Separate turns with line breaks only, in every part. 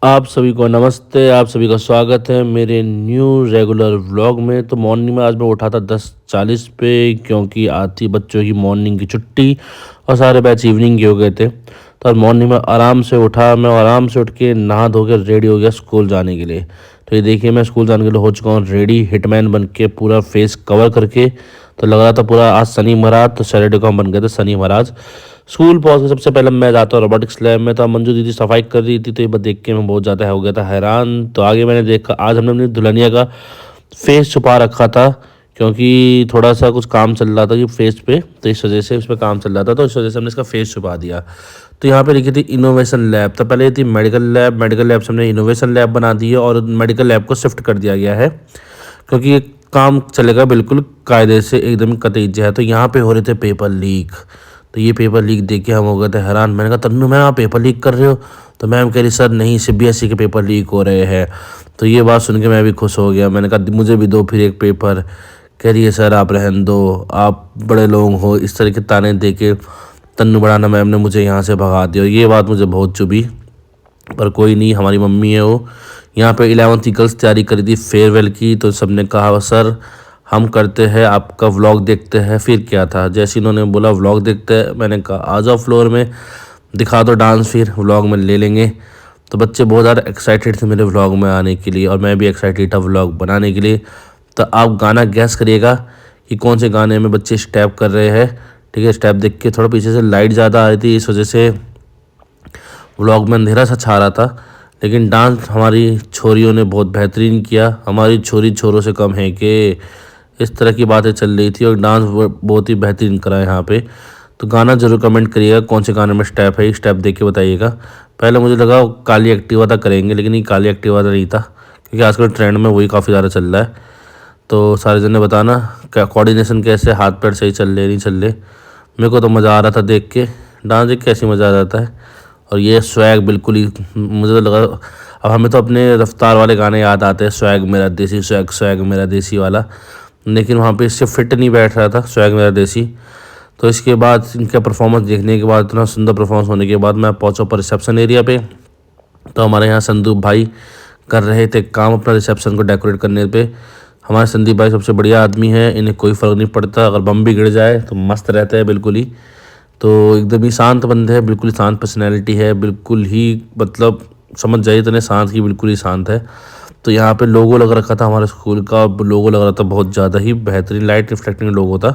आप सभी को नमस्ते, आप सभी का स्वागत है मेरे न्यू रेगुलर व्लॉग में। तो मॉर्निंग में आज मैं उठा था 10:40 पे, क्योंकि आज थी बच्चों की मॉर्निंग की छुट्टी और सारे बैच इवनिंग के हो गए थे। तो आज मॉर्निंग में आराम से उठा, मैं आराम से उठ के नहा धो के रेडी हो गया स्कूल जाने के लिए। तो ये देखिए मैं स्कूल जाने के लिए हो चुका हूँ रेडी, हिटमैन बन के पूरा फेस कवर करके। तो लग रहा था पूरा आज शनि महाराज, तो सैटरडे को हम बन गए थे शनि महाराज। स्कूल पहुंच के सबसे पहले मैं जाता हूँ रोबोटिक्स लैब में। तो मंजू दीदी सफाई कर रही थी, तो ये बात देख के मैं बहुत ज़्यादा हो गया था हैरान। तो आगे मैंने देखा आज हमने अपनी दुल्हनिया का फेस छुपा रखा था, क्योंकि थोड़ा सा कुछ काम चल रहा था कि फेस पे, तो इस वजह से उस पर काम चल रहा था, तो इस वजह से हमने इसका फेस छुपा दिया। तो यहाँ पे लिखी थी इनोवेशन लैब। तो पहले थी मेडिकल लैब, मेडिकल लैब से हमने इनोवेशन लैब बना दी है और मेडिकल लैब को शिफ्ट कर दिया गया है, क्योंकि ये काम चलेगा बिल्कुल कायदे से, एकदम कतई है। तो यहाँ पे हो रहे थे पेपर लीक। तो ये पेपर लीक देख के हम हो गए थे हैरान। मैंने कहा तन्नू मैम आप पेपर लीक कर रहे हो? तो मैम कह रही सर नहीं, CBSE के पेपर लीक हो रहे हैं। तो ये बात सुन के मैं भी खुश हो गया। मैंने कहा मुझे भी दो फिर एक पेपर। कह रही है सर आप रहने दो, आप बड़े लोग हो। इस तरह के ताने दे के तन्नू बढ़ाना मैम ने मुझे यहाँ से भगा दिया। ये बात मुझे बहुत चुभी, पर कोई नहीं, हमारी मम्मी है वो। यहाँ पे 11वीं की गर्ल्स तैयारी करी थी फेयरवेल की, तो सबने कहा सर हम करते हैं, आपका व्लॉग देखते हैं। फिर क्या था, जैसे इन्होंने बोला व्लॉग देखते हैं, मैंने कहा आ जाओ फ्लोर में, दिखा दो डांस, फिर व्लॉग में ले लेंगे। तो बच्चे बहुत ज़्यादा एक्साइटेड थे मेरे व्लॉग में आने के लिए, और मैं भी एक्साइटेड था व्लॉग बनाने के लिए। तो आप गाना गैस करिएगा कि कौन से गाने में बच्चे स्टेप कर रहे हैं। ठीक है, स्टेप देख के थोड़ा पीछे से लाइट ज़्यादा आ रही थी, इस वजह से व्लॉग में अंधेरा सा छा रहा था। लेकिन डांस हमारी छोरियों ने बहुत बेहतरीन किया। हमारी छोरी छोरों से कम है कि, इस तरह की बातें चल रही थी, और डांस बहुत ही बेहतरीन करा है यहाँ पे। तो गाना जरूर कमेंट करिएगा कौन से गाने में स्टेप है, स्टेप देख के बताइएगा। पहले मुझे लगा काली एक्टिवा था करेंगे, लेकिन ये काली एक्टिवा नहीं था, क्योंकि आजकल ट्रेंड में वही काफ़ी ज़्यादा चल रहा है। तो सारे जने बताना क्या कोऑर्डिनेशन कैसे, हाथ पैर सही चल रहे नहीं चल रहे। मेरे को तो मज़ा आ रहा था देख के, डांस देख के ऐसे मज़ा आ जाता है। और ये स्वैग बिल्कुल ही, मुझे तो लगा अब हमें तो अपने रफ्तार वाले गाने याद आते हैं, स्वैग मेरा देसी, स्वैग स्वैग मेरा देसी वाला। लेकिन वहाँ पे इससे फिट नहीं बैठ रहा था स्वैग मेरा देसी। तो इसके बाद इनका परफॉर्मेंस देखने के बाद, इतना सुंदर परफॉर्मेंस होने के बाद मैं पहुँचा पर रिसेप्शन एरिया पे। तो हमारे यहाँ संदीप भाई कर रहे थे काम अपना रिसेप्शन को डेकोरेट करने पे। हमारे संदीप भाई सबसे बढ़िया आदमी है, इन्हें कोई फ़र्क नहीं पड़ता, अगर बम भी गिर जाए तो मस्त रहते हैं बिल्कुल ही। तो एकदम ही शांत बंदे हैं, बिल्कुल ही शांत पर्सनैलिटी है, बिल्कुल ही मतलब समझ जाइए इतने शांत की बिल्कुल ही शांत है। तो यहाँ पे लोगो लग रखा था हमारे स्कूल का, लोगो लग रहा था बहुत ज़्यादा ही बेहतरीन, लाइट रिफ्लेक्टिंग लोगो था,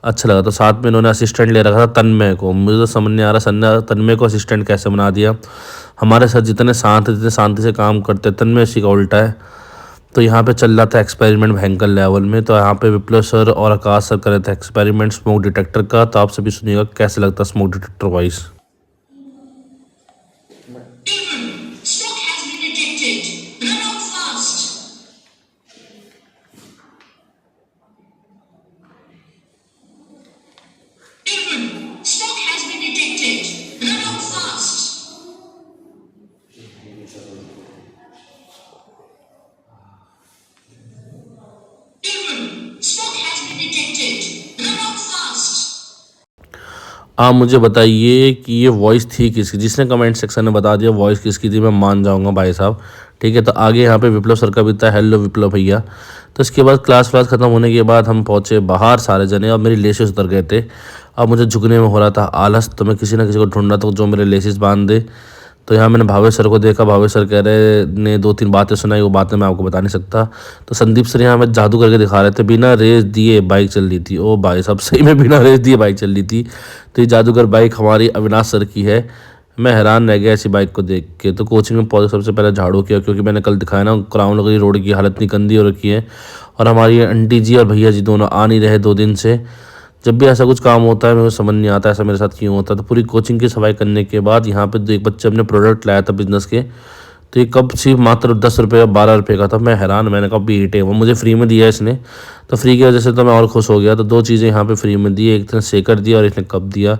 अच्छा लगा। तो साथ में इन्होंने असिस्टेंट ले रखा था तन्मय को। मुझे तो समझ नहीं आ रहा तन्मय को असिस्टेंट कैसे बना दिया। हमारे साथ जितने शांत, जितने शांति से काम करते, तन्मय इसी का उल्टा है। तो यहाँ पे चल रहा था एक्सपेरिमेंट भयंकर लेवल में। तो यहाँ पे विप्लव सर और आकाश सर कर रहे थे एक्सपेरिमेंट स्मोक डिटेक्टर का। तो आप सभी सुनिएगा कैसे लगता है smoke detector wise.
Smoke has been detected. Run out fast. Children, smoke has been detected. Run out fast. Children, smoke has been detected. Run out fast.
आप मुझे बताइए कि ये वॉइस थी किसकी? जिसने कमेंट सेक्शन में बता दिया वॉइस किसकी थी, मैं मान जाऊंगा भाई साहब। ठीक है, तो आगे यहाँ पे विप्लव सर का भी था, हेलो विप्लव भैया। तो इसके बाद क्लास व्लास ख़त्म होने के बाद हम पहुँचे बाहर सारे जने, और मेरी लेसेस उतर गए थे। अब मुझे झुकने में हो रहा था आलस, तो मैं किसी ना किसी को ढूंढ रहा था जो मेरे लेसेस बांध दे। तो यहाँ मैंने भावेश सर को देखा, भावेश सर कह रहे ने 2-3 बातें सुनाई, वो बातें मैं आपको बता नहीं सकता। तो संदीप सर यहाँ में जादू करके दिखा रहे थे, बिना रेस दिए बाइक चल रही थी। ओ भाई साहब सही में बिना रेस दिए बाइक चल रही थी। तो ये जादूगर बाइक हमारी अविनाश सर की है। मैं हैरान रह गया ऐसी बाइक को देख के। तो कोचिंग में पहुंचे सबसे पहले झाड़ू किया, क्योंकि मैंने कल दिखाया ना क्राउन लगी रोड की हालत नहीं गंदी हो रखी है। और हमारी आंटी जी और भैया जी दोनों आ नहीं रहे 2 दिन से। जब भी ऐसा कुछ काम होता है मेरे को समझ नहीं आता ऐसा मेरे साथ क्यों होता है। तो पूरी कोचिंग की सफाई करने के बाद यहाँ पे एक बच्चे अपने प्रोडक्ट लाया था बिजनेस के। तो ये कब सिर्फ मात्र 10 रुपये या 12 रुपये का था। मैं हैरान, मैंने कहा बीट है, वो मुझे फ्री में दिया इसने। तो फ्री की वजह से तो मैं और खुश हो गया। तो 2 चीज़ें यहाँ पे फ्री में दी, एक ने शेकर दिया और एक ने कप दिया।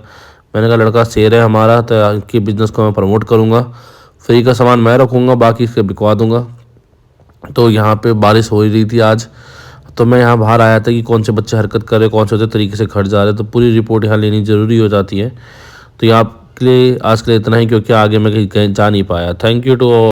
मैंने कहा लड़का शेर है हमारा, तो इनके बिज़नेस को मैं प्रमोट करूँगा, फ्री का सामान मैं रखूँगा, बाकी इसके बिकवा दूँगा। तो यहाँ पे बारिश हो ही रही थी आज, तो मैं यहाँ बाहर आया था कि कौन से बच्चे हरकत कर रहे, कौन से तरीके से घर जा रहे। तो पूरी रिपोर्ट यहाँ लेनी ज़रूरी हो जाती है। तो यहाँ के लिए आज के लिए इतना ही, क्योंकि आगे मैं कहीं जा नहीं पाया। Thank you to